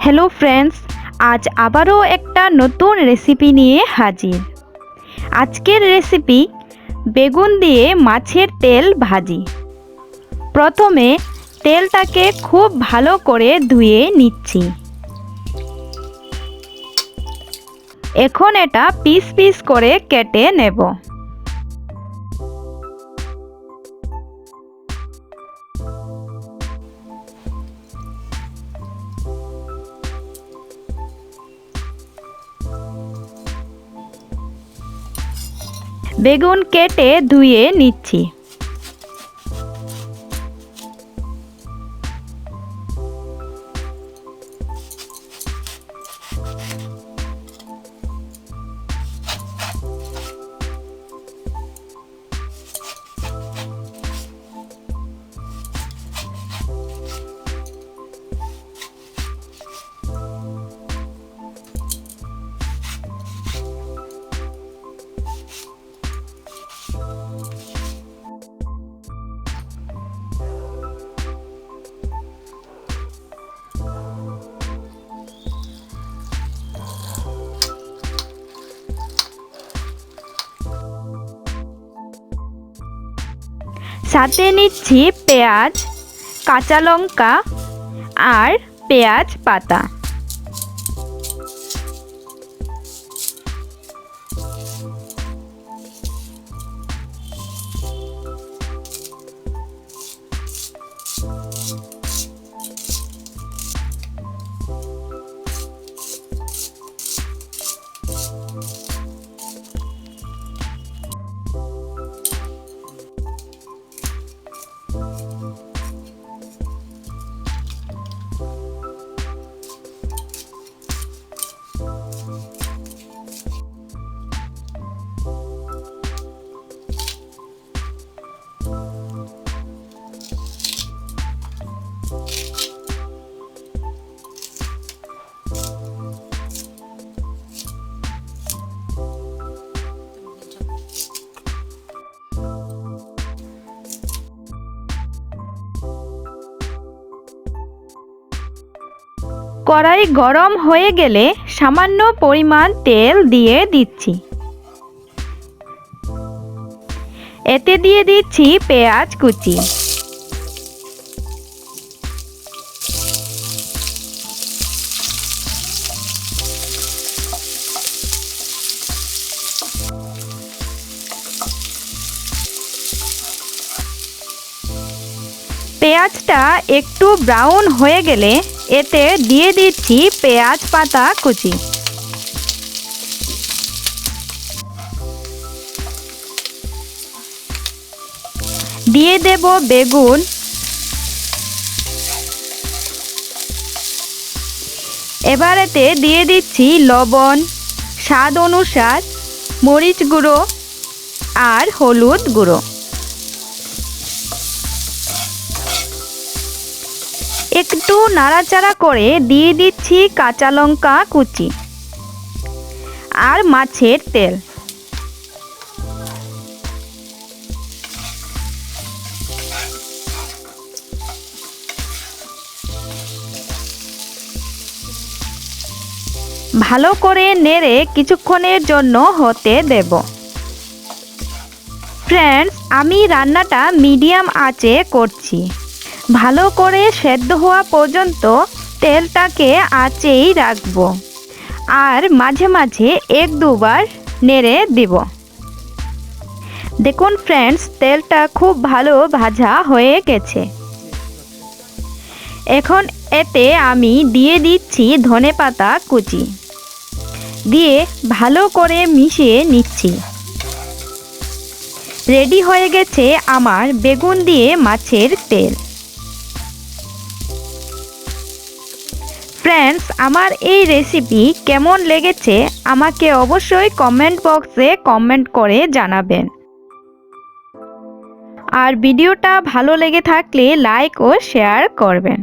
Hello friends, आज आबारो एकटा नतून रेसिपि निये हाजिर। आजकेर रेसिपि बेगुन दिए माछेर तेल भाजी। प्रथमे तेलटाके खूब भालो करे धुए निচ্ছি। এখন এটা পিস পিস করে কেটে নেব। বেগুন কেটে ধুয়ে নিচ্ছি। সাথে নিচ্ছি পেঁয়াজ, কাঁচা লঙ্কা আর পেঁয়াজ পাতা। কড়াই গরম হয়ে গেলে সামান্য পরিমাণ তেল দিয়ে দিচ্ছি। এতে দিয়ে দিচ্ছি পেঁয়াজ কুচি, পেঁয়াজটা একটু ব্রাউন হয়ে গেলে এতে দিয়ে দিচ্ছি পেঁয়াজ পাতা কুচি। দিয়ে দেব বেগুন, এবার এতে দিয়ে দিচ্ছি লবণ, স্বাদ অনুসার মরিচ গুঁড়ো আর হলুদ গুঁড়ো। একটু নাড়াচাড়া করে দিয়ে দিচ্ছি কাঁচা লঙ্কা কুচি আর মাছের তেল। ভালো করে নেড়ে কিছুক্ষণের জন্য হতে দেব। ফ্রেন্ডস, আমি রান্নাটা মিডিয়াম আঁচে করছি। ভালো করে সেদ্ধ হওয়া পর্যন্ত তেলটাকে আঁচেই রাখবো আর মাঝে মাঝে এক দুবার নেড়ে দিব। দেখুন ফ্রেন্ডস, তেলটা খুব ভালো ভাজা হয়ে গেছে। এখন এতে আমি দিয়ে দিচ্ছি ধনেপাতা কুচি, দিয়ে ভালো করে মিশিয়ে নিচ্ছি। রেডি হয়ে গেছে আমার বেগুন দিয়ে মাছের তেল। ফ্রেন্ডস, আমার এই রেসিপি কেমন লেগেছে আমাকে অবশ্যই কমেন্ট বক্সে কমেন্ট করে জানাবেন। আর ভিডিওটা ভালো লেগে থাকলে লাইক ও শেয়ার করবেন।